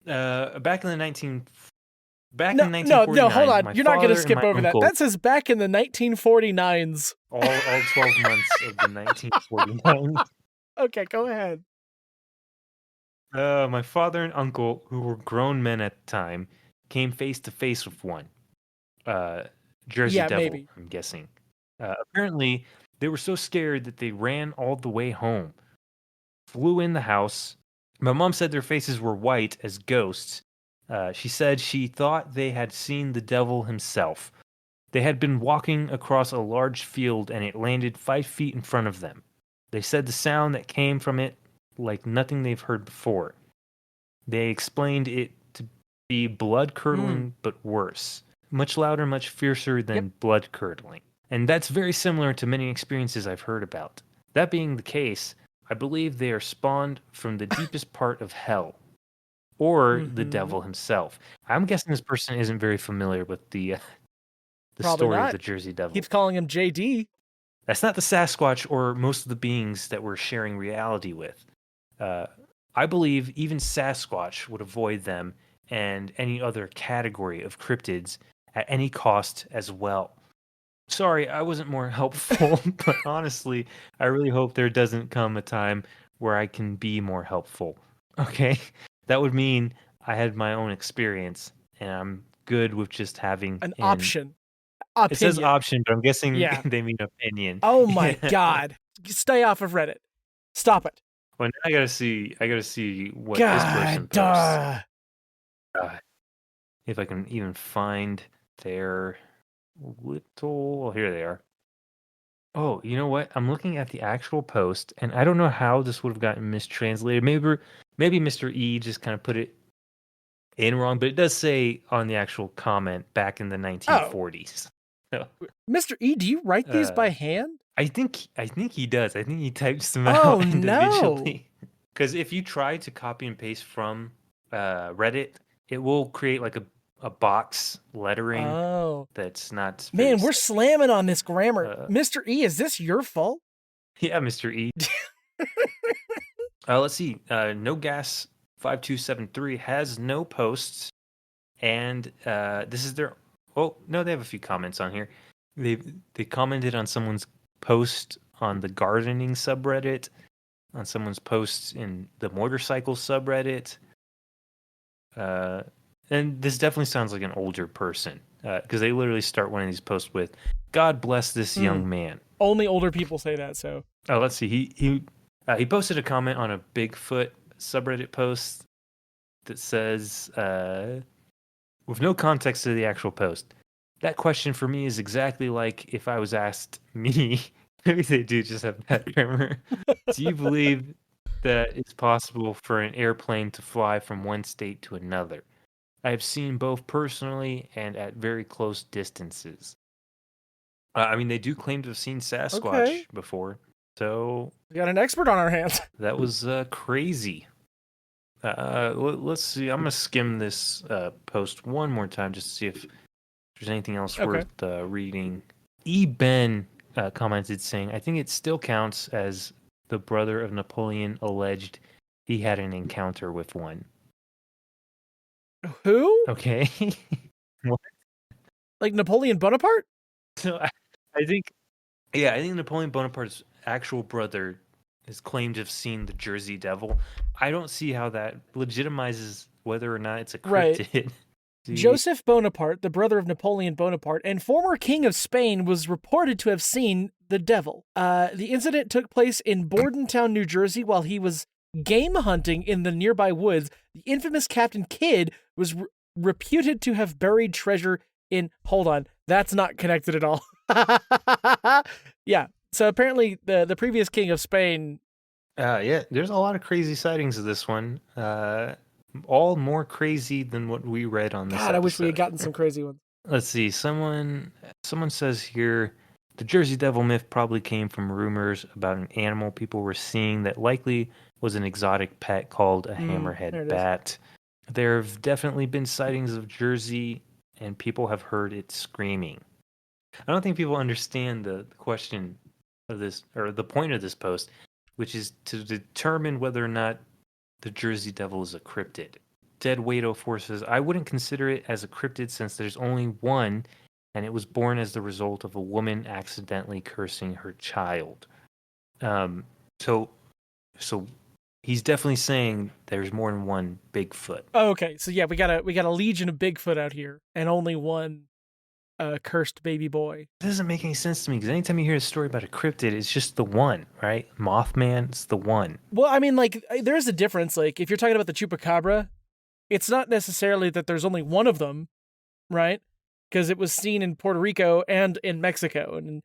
Back in 1949. No, hold on. You're not going to skip over that. That says back in the 1949s. All 12 months of the 1949. Okay, go ahead. My father and uncle, who were grown men at the time, came face to face with one. Jersey Devil, maybe. I'm guessing. Apparently, they were so scared that they ran all the way home. Flew in the house. My mom said their faces were white as ghosts. She said she thought they had seen the devil himself. They had been walking across a large field and it landed 5 feet in front of them. They said the sound that came from it like nothing they've heard before. They explained it to be blood-curdling, but worse. Much louder, much fiercer than blood-curdling. And that's very similar to many experiences I've heard about. That being the case, I believe they are spawned from the deepest part of hell. Or the devil himself. I'm guessing this person isn't very familiar with the story of the Jersey Devil. Keeps calling him JD. That's not the Sasquatch or most of the beings that we're sharing reality with. I believe even Sasquatch would avoid them and any other category of cryptids at any cost as well. Sorry, I wasn't more helpful, but honestly, I really hope there doesn't come a time where I can be more helpful. Okay? That would mean I had my own experience and I'm good with just having An an option. it says Opinion. option, but I'm guessing Yeah. they mean opinion. Oh my Yeah. God. Stay off of Reddit. Stop it. Well, now I gotta see what this person God. posts. If I can even find their little. Well, here they are. Oh, you know what? I'm looking at the actual post, and I don't know how this would have gotten mistranslated. Maybe Mr. E just kind of put it in wrong, but it does say on the actual comment back in the 1940s. So, Mr. E, do you write these by hand? I think he does. I think he types them Oh, out no. individually. Because if you try to copy and paste from Reddit, it will create like a box lettering Oh. that's not. Man, very we're safe. slamming on this grammar. Mr. E, is this your fault? Yeah, Mr. E. Let's see. No Gas 5273 has no posts, and this is their. Oh no, they have a few comments on here. They commented on someone's post on the gardening subreddit, on someone's posts in the motorcycle subreddit. And this definitely sounds like an older person because they literally start one of these posts with "God bless this young man." Only older people say that. So. Oh, let's see. He posted a comment on a Bigfoot subreddit post that says, with no context to the actual post, that question for me is exactly like if I was asked me. Maybe they do just have bad grammar. Do you believe that it's possible for an airplane to fly from one state to another? I have seen both personally and at very close distances. I mean, they do claim to have seen Sasquatch before, so we got an expert on our hands. that was crazy. Let's see. I'm gonna skim this post one more time just to see if there's anything else worth reading. Ben commented saying, "I think it still counts as the brother of Napoleon alleged he had an encounter with one." Who? Okay. What? Like Napoleon Bonaparte? So I think Napoleon Bonaparte's actual brother is claimed to have seen the Jersey Devil. I don't see how that legitimizes whether or not it's a cryptid. Right. Joseph Bonaparte, the brother of Napoleon Bonaparte and former king of Spain, was reported to have seen the devil. The incident took place in Bordentown, New Jersey, while he was game hunting in the nearby woods. The infamous Captain Kidd was reputed to have buried treasure in... Hold on, that's not connected at all. Yeah, so apparently the previous king of Spain... Yeah, there's a lot of crazy sightings of this one. All more crazy than what we read on this episode. I wish we had gotten some crazy ones. Let's see. Someone says here, the Jersey Devil myth probably came from rumors about an animal people were seeing that likely was an exotic pet called a hammerhead bat. There have definitely been sightings of Jersey, and people have heard it screaming. I don't think people understand the question of this, or the point of this post, which is to determine whether or not the Jersey Devil is a cryptid. Dead Wado 4 says, I wouldn't consider it as a cryptid since there's only one, and it was born as the result of a woman accidentally cursing her child. So he's definitely saying there's more than one Bigfoot. Oh, okay. So yeah, we got a legion of Bigfoot out here, and only one cursed baby boy. It doesn't make any sense to me, because anytime you hear a story about a cryptid, it's just the one, right? Mothman, it's the one. Well, I mean, like, there's a difference. Like, if you're talking about the chupacabra, it's not necessarily that there's only one of them, right? Because it was seen in Puerto Rico and in Mexico, and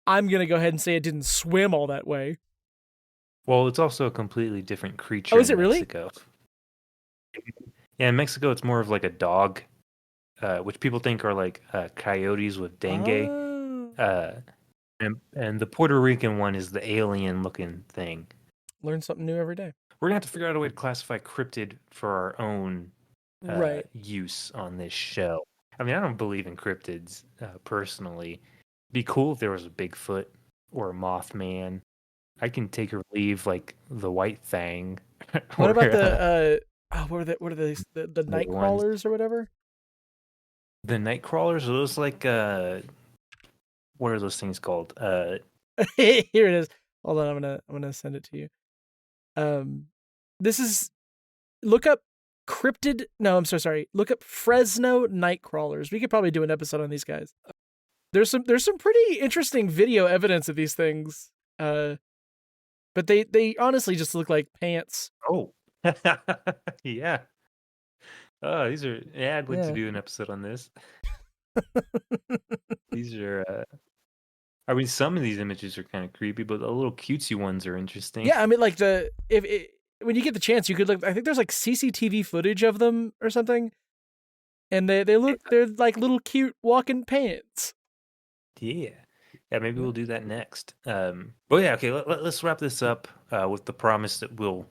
I'm going to go ahead and say it didn't swim all that way. Well, it's also a completely different creature. Oh, is it really? Mexico. Yeah, in Mexico, it's more of like a dog, which people think are like coyotes with dengue. And the Puerto Rican one is the alien-looking thing. Learn something new every day. We're going to have to figure out a way to classify cryptid for our own use on this show. I mean, I don't believe in cryptids personally. It'd be cool if there was a Bigfoot or a Mothman. I can take or leave like the White Thing What Or, about what are the the night ones, crawlers or whatever? the night crawlers. Are those like what are those things called? Here it is. Hold on, I'm gonna send it to you. This is look up cryptid. No, I'm so sorry. Look up Fresno night crawlers. We could probably do an episode on these guys. There's some pretty interesting video evidence of these things. But they honestly just look like pants. Oh, yeah. Oh, these are. Yeah, I'd like to Yeah. do an episode on this. These are. I mean, some of these images are kind of creepy, but the little cutesy ones are interesting. Yeah, I mean, like when you get the chance, you could look. I think there's like CCTV footage of them or something, and they're like little cute walking pants. Yeah. Yeah, maybe we'll do that next. But yeah, okay. Let's wrap this up with the promise that we'll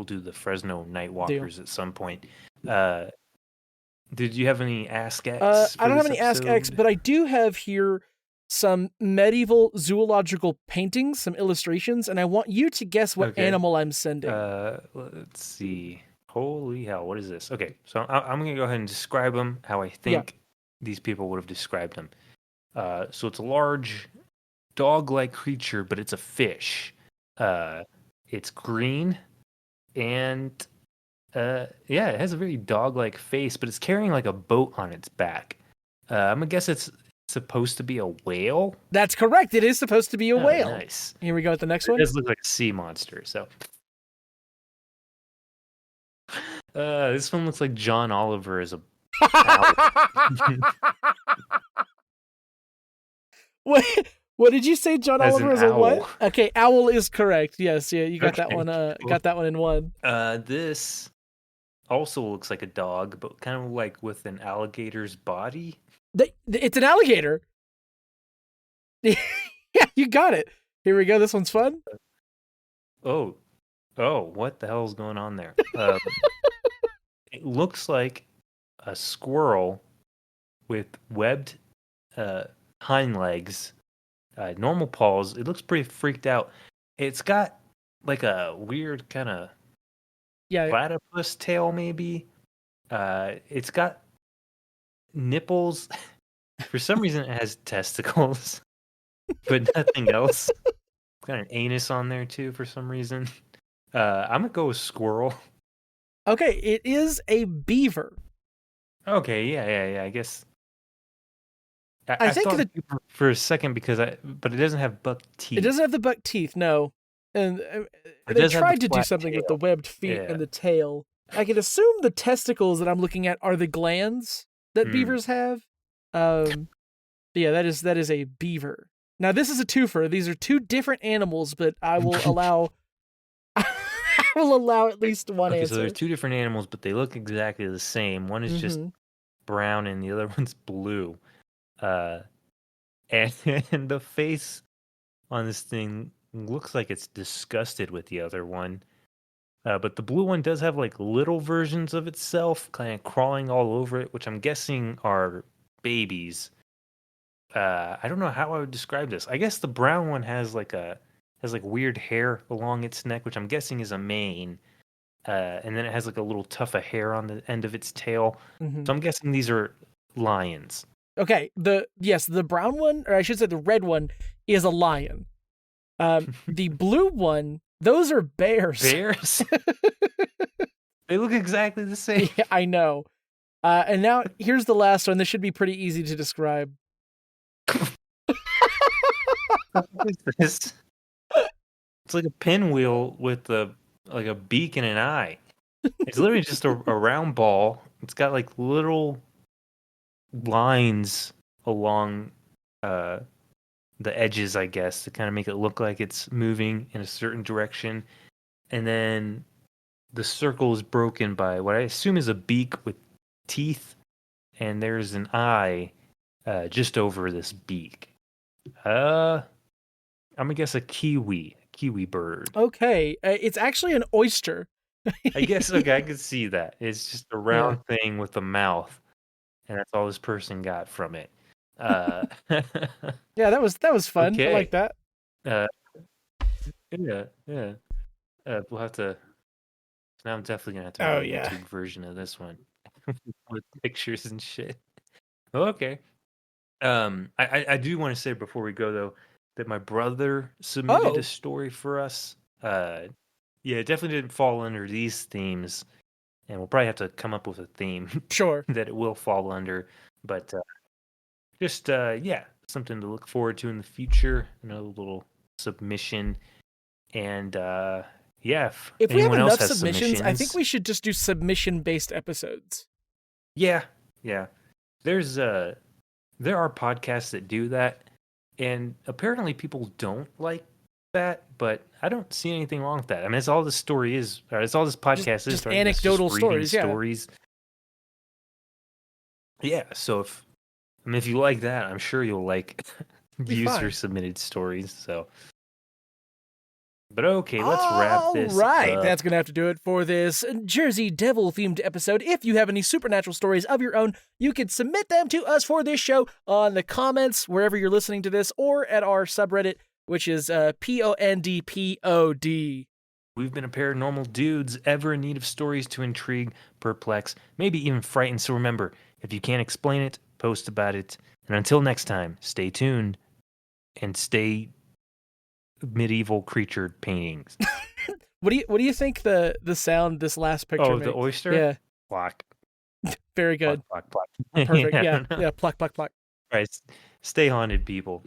do the Fresno Nightwalkers at some point. Did you have any Ask X? I don't have any Ask X, but I do have here some medieval zoological paintings, some illustrations, and I want you to guess what animal I'm sending. Let's see. Holy hell, what is this? Okay, so I'm going to go ahead and describe them how I think these people would have described them. So it's a large dog-like creature, but it's a fish. It's green, and it has a very dog-like face, but it's carrying like a boat on its back. I'm gonna guess it's supposed to be a whale. That's correct. It is supposed to be a whale. Nice. Here we go with the next one. It does look like a sea monster. So this one looks like John Oliver as a What did you say, John As Oliver an is a what? owl. Okay, owl is correct. Yes, yeah, you got that Okay, one. cool. Got that one in one. This also looks like a dog, but kind of like with an alligator's body. It's an alligator. Yeah, you got it. Here we go. This one's fun. Oh, what the hell is going on there? It looks like a squirrel with webbed hind legs, normal paws. It looks pretty freaked out. It's got like a weird kind of platypus tail, maybe. It's got nipples. For some reason, it has testicles, but nothing else. Got an anus on there too for some reason. I'm gonna go with squirrel. Okay, it is a beaver. Okay, yeah. I guess. I think thought beaver for a second but it doesn't have buck teeth. It doesn't have the buck teeth, no. And they tried to do something with the webbed feet and the tail. I can assume the testicles that I'm looking at are the glands that beavers have. Yeah, that is a beaver. Now this is a twofer. These are two different animals, but I will allow at least one answer. So they're two different animals, but they look exactly the same. One is just brown and the other one's blue. And the face on this thing looks like it's disgusted with the other one. But the blue one does have like little versions of itself kind of crawling all over it, which I'm guessing are babies. I don't know how I would describe this. I guess the brown one has like weird hair along its neck, which I'm guessing is a mane. And then it has like a little tuft of hair on the end of its tail. So I'm guessing these are lions. Okay, the brown one, or I should say the red one, is a lion. The blue one, those are bears. Bears? They look exactly the same. Yeah, I know. And now here's the last one. This should be pretty easy to describe. What is this? It's like a pinwheel with a beak and an eye. It's literally just a round ball. It's got like little lines along the edges, I guess, to kind of make it look like it's moving in a certain direction. And then the circle is broken by what I assume is a beak with teeth, and there's an eye just over this beak. I'm gonna guess a kiwi bird. Okay, it's actually an oyster. I guess. Okay, I could see that. It's just a round thing with a mouth, and that's all this person got from it. Yeah, that was fun. Okay. I like that. Yeah. We'll have to Now I'm definitely gonna have to Oh, make a yeah. YouTube version of this one with pictures and shit. Okay. I do want to say before we go though that my brother submitted a Oh. story for us. Yeah, it definitely didn't fall under these themes, and we'll probably have to come up with a theme Sure. that it will fall under. But just yeah, something to look forward to in the future. Another little submission, and yeah, If we have anyone else enough has submissions, I think submissions, we should just do submission-based episodes. yeah, yeah. There's there are podcasts that do that, and apparently people don't like that, but I don't see anything wrong with that. I mean, it's all this story is, or it's all this podcast is, Just right? It's anecdotal reading stories, yeah. stories. Yeah, so if you like that, I'm sure you'll like Be user fine. submitted stories. So, but okay, let's wrap this All right, up. that's going to have to do it for this Jersey Devil-themed episode. If you have any supernatural stories of your own, you can submit them to us for this show on the comments, wherever you're listening to this, or at our subreddit, which is PONDPOD. We've been a paranormal dudes ever in need of stories to intrigue, perplex, maybe even frighten. So remember, if you can't explain it, post about it. And until next time, stay tuned and stay medieval creature paintings. What do you think the sound this last picture Oh, makes? the oyster? Yeah, Pluck. very good. Pluck, pluck, pluck. Perfect. I Yeah, don't know. yeah, pluck, pluck, pluck. All right, stay haunted, people.